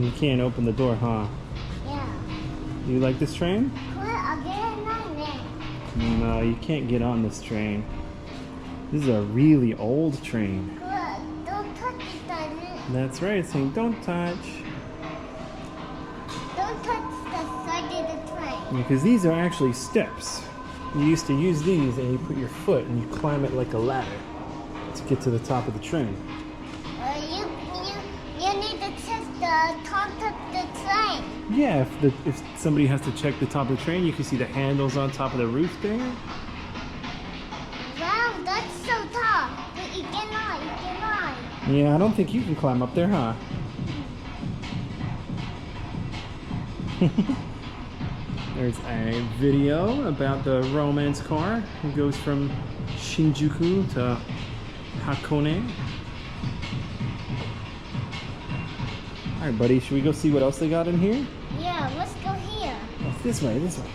You can't open the door, huh? Yeah. You like this train? Good. No, you can't get on this train. This is a really old train. Don't touch it, darling. That's right, it's saying don't touch. Don't touch the side of the train. Because these are actually steps. You used to use these and you put your foot and you climb it like a ladder to get to the top of the train. You need to check the top of the train. Yeah, if somebody has to check the top of the train, you can see the handles on top of the roof there. Wow, that's so tall. But you cannot. Yeah, I don't think you can climb up there, huh? There's a video about the romance car. It goes from Shinjuku to Hakone. Alright, buddy, should we go see what else they got in here? Yeah, let's go here. Oh, this way, this way.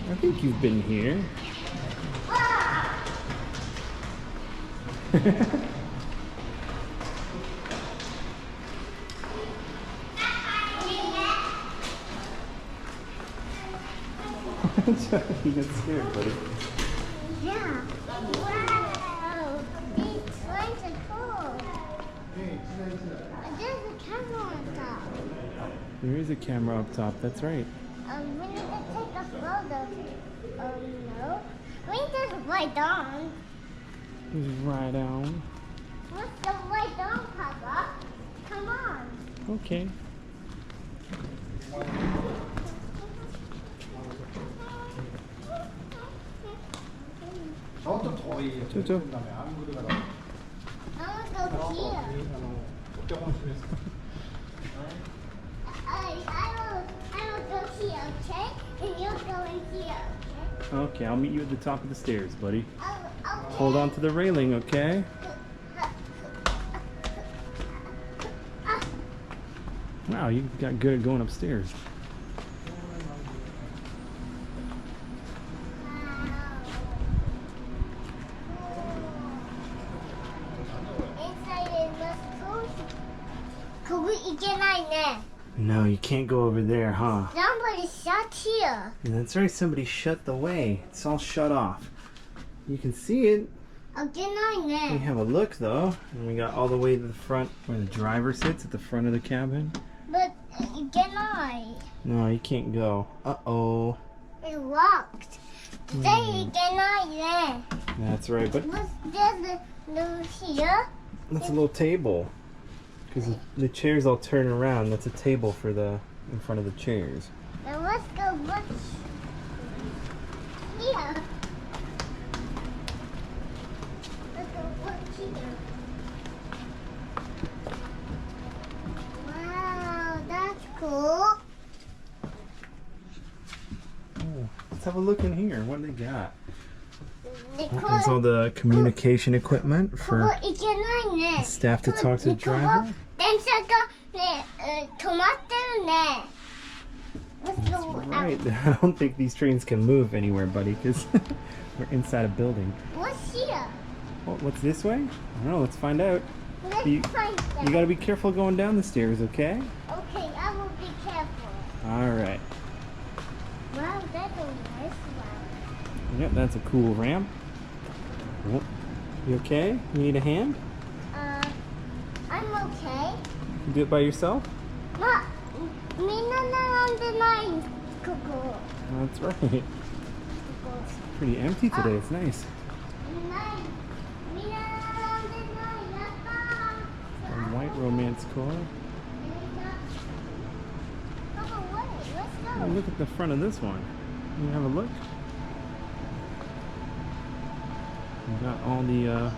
I think you've been here. You get scared, buddy. Yeah. Wow. These trains are cool. There's a camera on top. There is a camera up top, that's right. We need to take a photo. No. We need to write down. Just right on. Let's go write down, Papa. Come on. Okay. I 좋죠. want to go here. I will go here, okay? And you'll go in here, okay? Okay, I'll meet you at the top of the stairs, buddy. Okay. Hold on to the railing, okay? Wow, you got good at going upstairs. No, you can't go over there, huh? Somebody shut here. That's right, somebody shut the way. It's all shut off. You can see it. We have a look though, and we got all the way to the front where the driver sits at the front of the cabin. But can I? No, you can't go. Uh-oh. It locked. Then can I there? That's right, but What's there here? that's a little table. Because the chairs all turn around. That's a table for the in front of the chairs. Now let's go watch here. Let's go watch here. Wow, that's cool. Oh, let's have a look in here. What do they got? There's all the communication equipment for staff to talk to the driver. Right. I don't think these trains can move anywhere, buddy, because we're inside a building. What's here? Oh, what's this way? I don't know. Let's find out. Let's find out. You gotta be careful going down the stairs, okay? Okay, I will be careful. All right. Wow, that's a nice one. Yep, that's a cool ramp. Oh, you okay? You need a hand? I'm okay. You do it by yourself? But That's right. Pretty empty today. It's nice. A white romance car. Oh, look at the front of this one. Can you have a look? We got all the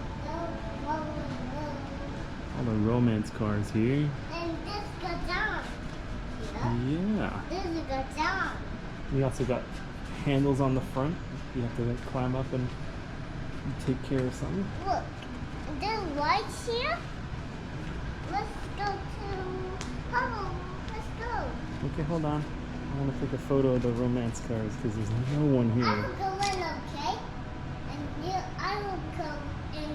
romance cars here. And this goes down. Yeah. This goes down. We also got handles on the front. You have to like, climb up and take care of something. Look, there's lights here. Let's go to. Papa, let's go. Okay, hold on. I want to take a photo of the romance cars because there's no one I here. will go in, okay? And I will go in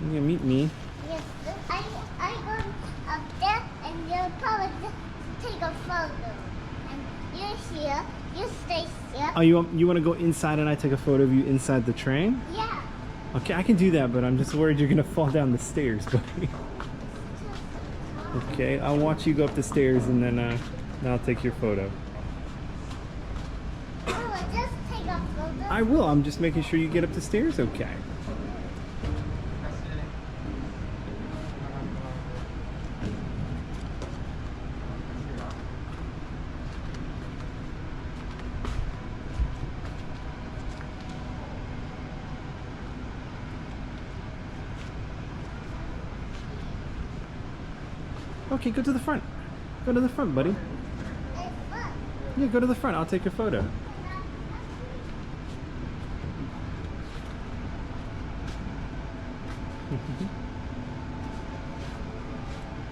You gonna meet me? Yes, I go up there and you'll probably just take a photo. And you're here, you stay here. Oh, you want to go inside and I take a photo of you inside the train? Yeah. Okay, I can do that, but I'm just worried you're gonna fall down the stairs, buddy. Okay, I'll watch you go up the stairs and then I'll take your photo. I will just take a photo. I will. I'm just making sure you get up the stairs okay. Okay, go to the front. Go to the front, buddy. It's fun. Yeah, go to the front. I'll take your photo.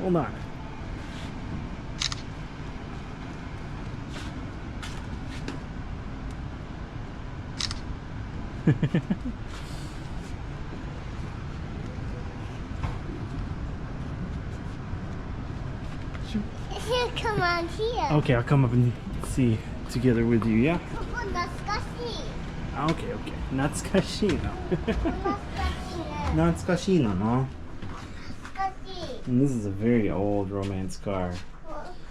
Hold on. Here, come on here. Okay, I'll come up and see together with you, yeah? Come on, Naskashi. Okay, okay. Natsukashi no. Naskashi. Natsukashi no. Naskashi. And this is a very old romance car.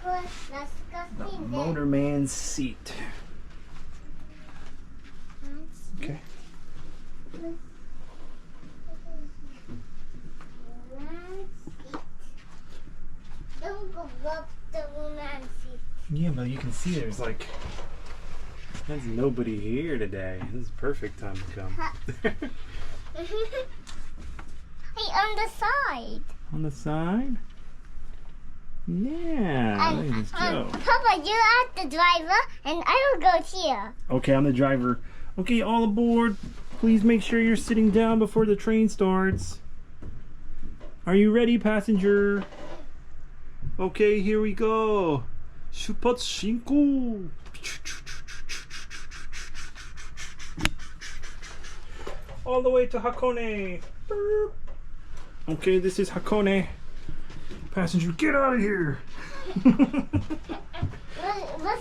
The Naskashi. motorman's seat. Okay. Don't go up the romance seat. Yeah, but you can see there's nobody here today. This is perfect time to come. Hey, on the side. On the side? Yeah, look at this Joe. Papa, you're at the driver, and I will go here. Okay, I'm the driver. Okay, all aboard. Please make sure you're sitting down before the train starts. Are you ready, passenger? Okay, here we go. Shupatsu Shinko. All the way to Hakone. Okay, this is Hakone. Passenger, get out of here. Let's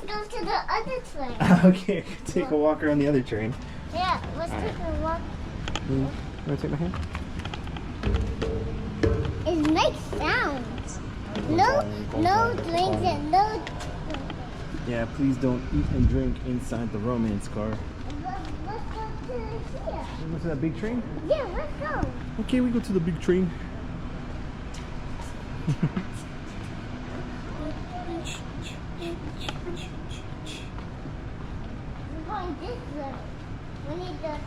go to the other train. Okay, take a walk around the other train. Yeah, let's take a walk. You want to take my hand? It makes sounds. No drinks and no. Yeah, please don't eat and drink inside the romance car. Let's go to here. Go to that big train? Yeah, let's go. Okay, we go to the big train. We're going this way. We need to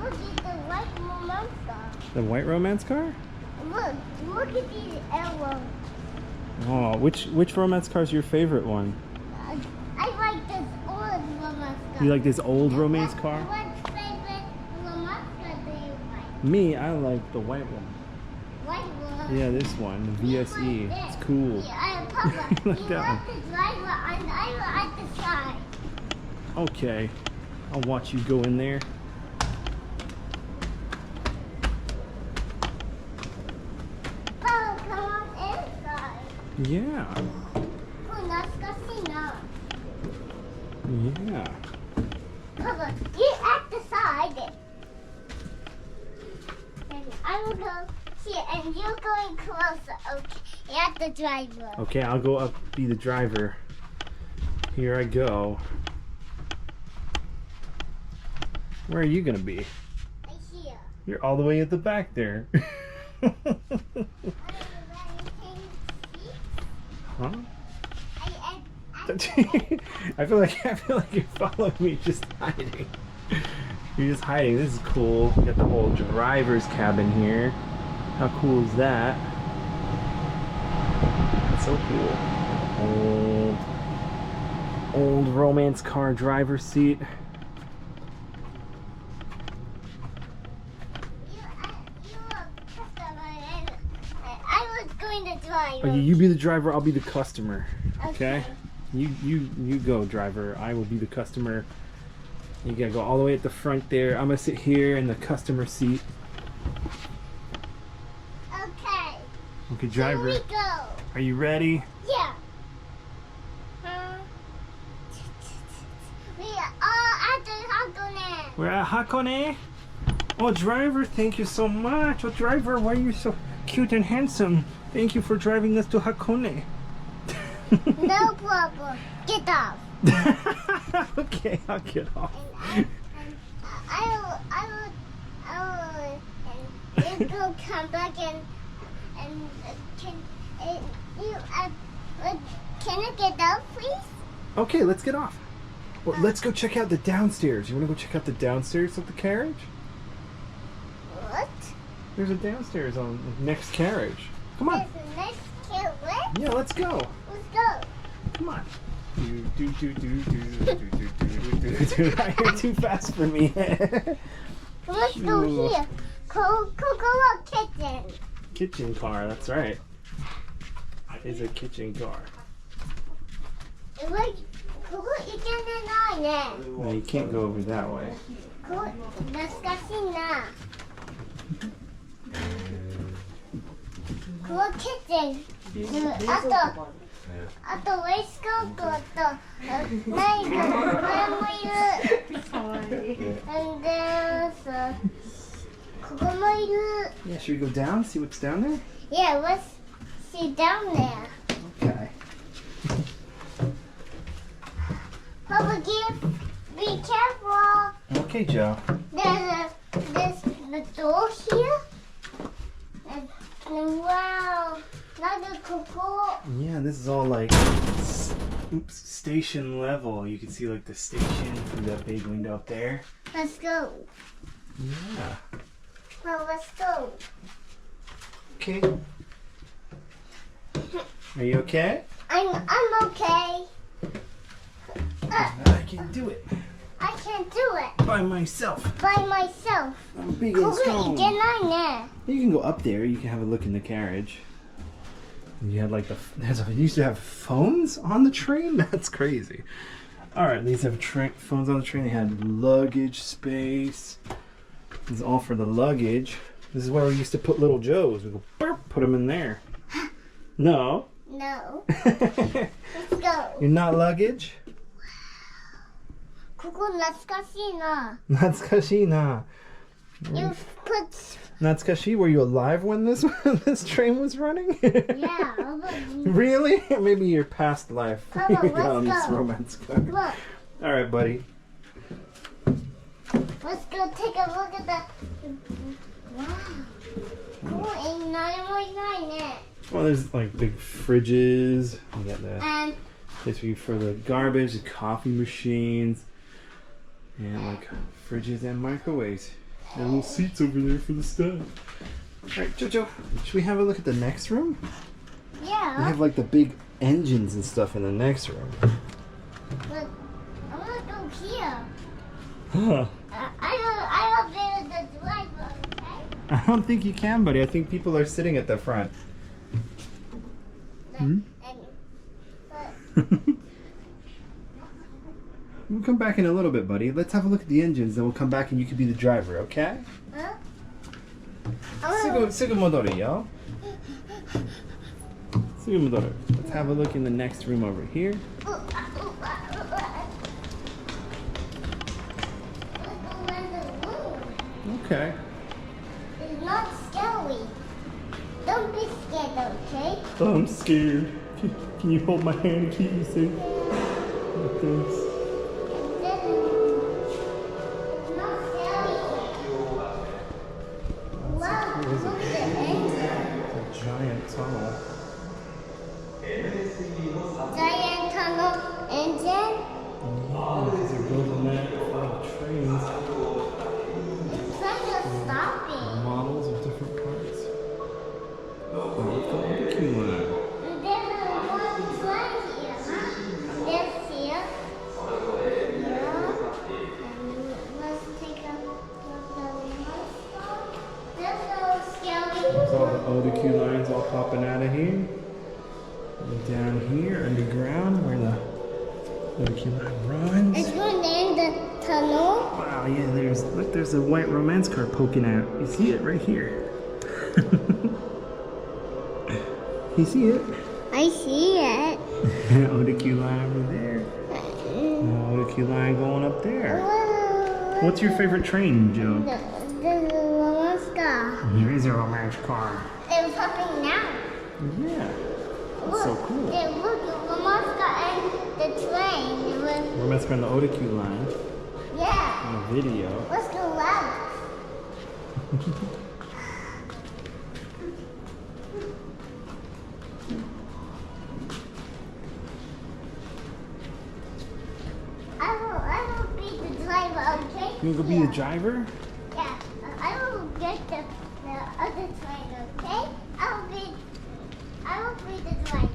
look at the white romance car. The white romance car? Look at these arrows. Oh, which romance car is your favorite one? I like this old romance car. You like this old romance car? What favorite romance car do you like? Me, I like the white one. White one. Yeah, this one, the VSE. It's cool. Yeah, Papa, You like you that have the driver and I will at the side. Okay, I'll watch you go in there. Papa, come on inside. Yeah, Oh, Naskasina. yeah. Papa, you're at the side. And I will go here and you're going closer. Okay, you're at the driver. Okay, I'll go up, be the driver. Here I go. Where are you gonna be? Right here. You're all the way at the back there. Huh? I feel like you're following me, just hiding. You're just hiding. This is cool. You got the whole driver's cabin here. How cool is that? That's so cool. Old romance car driver's seat. I was going to drive. Okay, you be the driver, I'll be the customer. Okay? You go, driver. I will be the customer. You gotta go all the way at the front there. I'm gonna sit here in the customer seat. Okay, Here driver, we go. are you ready? Yeah. We are at the Hakone. We're at Hakone. Oh, driver, thank you so much. Oh, driver, why are you so cute and handsome? Thank you for driving us to Hakone. No problem. Get off. Okay, I'll get off. And you will come back and can I get out, please? Okay, let's get off. Well, let's go check out the downstairs. You want to go check out the downstairs of the carriage? What? There's a downstairs on the next carriage. Come on. There's a next carrot. Yeah, let's go. Let's go. Come on. You're too fast for me. Let's go Ooh. here. Cocoa kitchen. Kitchen car, that's right. It's a kitchen car. Like, cocoa kitchen is No, you can't go over that way. Disgusting. Cool kitchen. あとウェイスコートとナイフ、これもいる。And there's ここもいる。 Yeah, should we go down, see what's down there? Yeah, let's see down there. Okay. Papa, be careful. Okay, Joe. There's the door here. And wow, another cocoa. Yeah, this is all like, station level. You can see like the station through that big window up there. Let's go. Yeah. Well, let's go. Okay. Are you okay? I'm okay. I can do it I can do it by myself. by myself. I'm big and strong. ここ行けないね。 You can go up there. You can have a look in the carriage. You had like you used to have phones on the train. That's crazy. All right, these have phones on the train. They had luggage space. This is all for the luggage. This is where we used to put little Joes. We go burp, put them in there. No. No. Let's go. You're not luggage. ここ懐かしいな。 Natsukashi. You put Natsukashi, were you alive when this this train was running? yeah. Really? Maybe your past life. Come on, You're on let's this go. romance car. Look, All right, buddy. let's go take a look at the. Wow. ここに何もいないね。 Well, there's like big fridges. You got the And place for the garbage, the coffee machines, and like fridges and microwaves. And little seats over there for the stuff. All right, Jojo, should we have a look at the next room? They yeah. have like the big engines and stuff in the next room. But I want to go here. Huh. I don't be the driver. Okay. I don't think you can, buddy. I think people are sitting at the front. Hmm? We'll come back in a little bit, buddy. Let's have a look at the engines, then we'll come back and you can be the driver, okay? Huh? すぐ戻るよ. すぐ戻る. Let's have a look in the next room over here. Okay. It's not scary. Don't be scared, okay? I'm scared. Can you hold my hand and keep me safe? Thanks. It's not scary. Wow, look at the engine. It's a giant tunnel. Giant tunnel engine. Yeah, because they're building that for the trains. It's kind of stopping. Models of different parts. Oh, look at the barbecue line. There's one train here, huh? There's here. Yeah. And let's take a look at the remote. There's no scary. There's all the barbecue lines all popping out of here. And down here, underground, where the barbecue line runs. It's going to end the tunnel. Wow, yeah, there's a white romance car poking out. You see it right here. You see it? I see it. Otakyu line over there. Otakyu line going up there. What's your favorite train, Joe? The Romancecar. There is a Romancecar. They're popping now. Yeah. That's so cool. Look, Romancecar and the train. Romancecar on the Otakyu line. Yeah. On the video. Let's go left. I will be the driver, okay? You wanna go be the driver? Yeah. I will get the other train, okay? I will be the driver.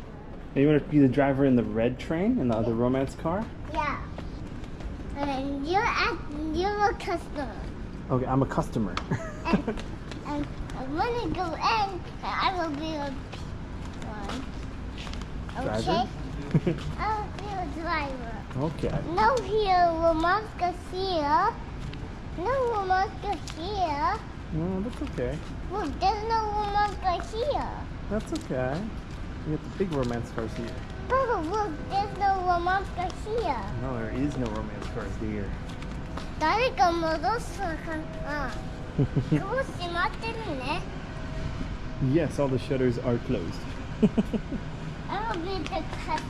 You want to be the driver in the red train in the other romance car? Yeah. And you're a customer. Okay, I'm a customer. And when you go in, I will be a one. Okay? Driver? I will be a driver. Okay. No here, Romancecar here. No Romancecar here. No, that's okay. Look, there's no Romancecar here. That's okay. You got the big romance cars here. Papa, look, there's no Romancecar here. No, there is no romance cars here. 誰か戻すかな。ここ閉まってるね。Yes, all the shutters are closed. I will be the customer.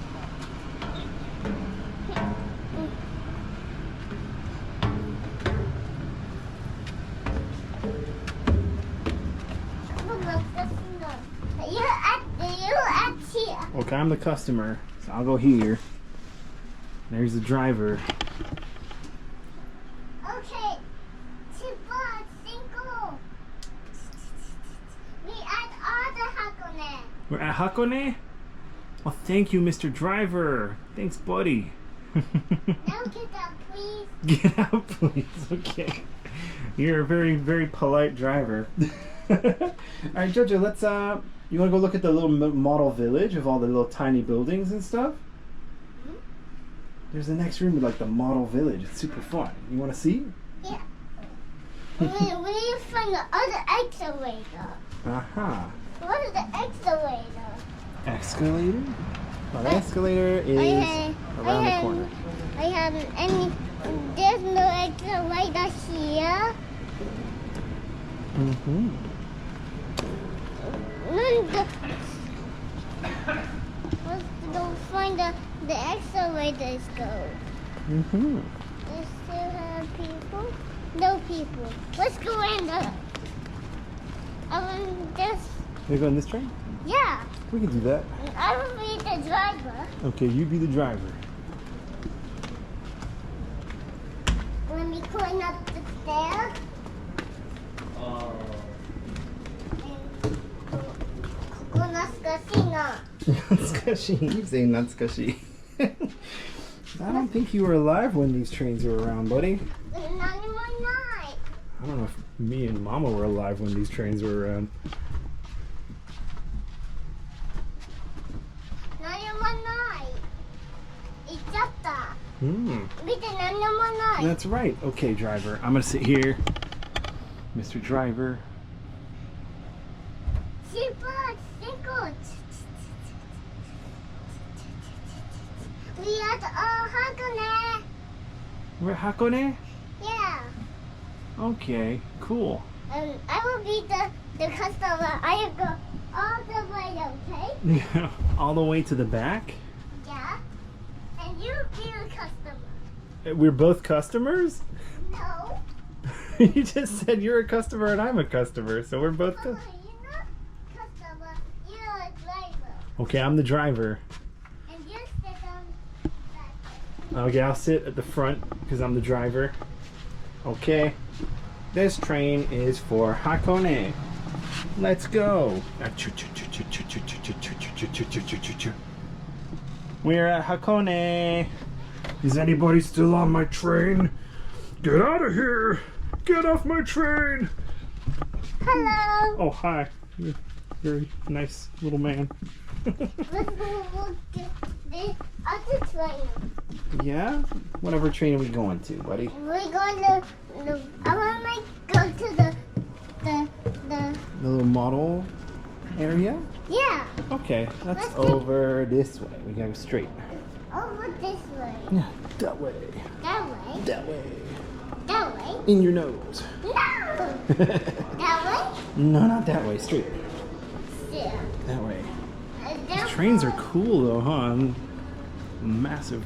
You're at here. Okay, I'm the customer, so I'll go here. There's the driver. Okay. 5. We at all the Hakone. We're at Hakone? Oh, thank you, Mr. Driver. Thanks, buddy. Now get out, please. Get out, please. Okay. You're a very, very polite driver. All right, Jojo, let's, you want to go look at the little model village of all the little tiny buildings and stuff? Hmm? There's the next room with, like, the model village. It's super fun. You want to see? Yeah. Where do you find the other excavator? Uh-huh. What is the excavator? Escalator? Well, the escalator is around the corner. I haven't any. There's no excavator here. Mm-hmm. Let's go find the excavators go. Mm-hmm. Does still have people? No people. Let's go in the. This. You go in this train? Yeah. We can do that. I will be the driver. Okay, you be the driver. Let me climb up the stairs. Natsukashi. You say Natsukashi. I don't think you were alive when these trains were around, buddy. I don't know if me and Mama were alive when these trains were around. Hmm. That's right. Okay, driver. I'm gonna sit here. Mr. Driver. We at Hakone. We're at Hakone? Yeah. Okay, cool. I will be the customer. I will go all the way, okay? All the way to the back? Yeah. And you be the customer. We're both customers? No. You just said you're a customer and I'm a customer, so we're both. You're not customer. You're a driver. Okay, I'm the driver. And you sit on that. Okay, I'll sit at the front because I'm the driver. Okay. This train is for Hakone. Let's go. We're at Hakone. Is anybody still on my train? Get out of here! Get off my train! Hello. Oh, hi. You're a very nice little man. Let's go look at the other train. Yeah? Whatever train are we going to, buddy? We're going to. I want to go to the The little model area? Yeah. Okay, that's Let's take- over this way. We gotta go straight. Over this way. Yeah, that way. That way. That way. That way. In your nose. No. That way. No, not that way. Straight. Yeah. That way. That These trains are way. cool though, huh? Massive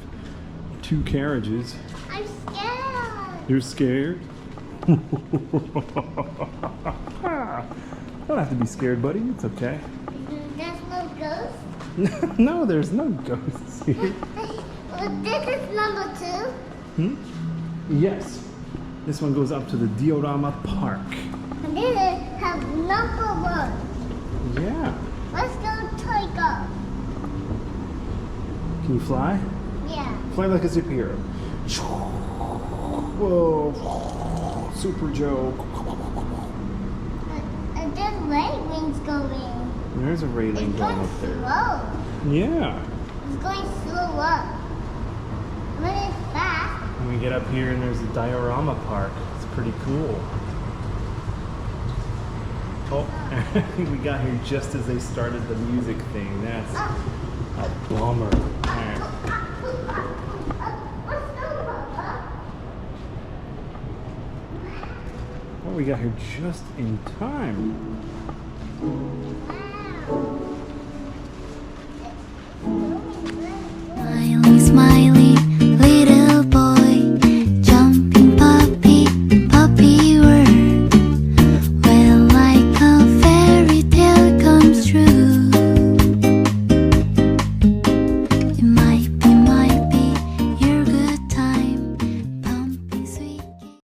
2 carriages. I'm scared. You're scared? Don't have to be scared, buddy. It's okay. There's no ghost. No, there's no ghosts here. Well, this is number 2. Hmm? Yes. This one goes up to the Diorama Park. And this is have number 1. Yeah. Let's go toy go. Can you fly? Yeah. Fly like a superhero. Whoa. Super Joe. And there's light wings going. There's a railing It's going going up there. slow. Yeah. It's going slow up. When it's fast, And we get up here and there's a diorama park. It's pretty cool. Oh, I think we got here just as they started the music thing. That's a bummer. Alright. let's go, Papa. Oh, we got here just in time.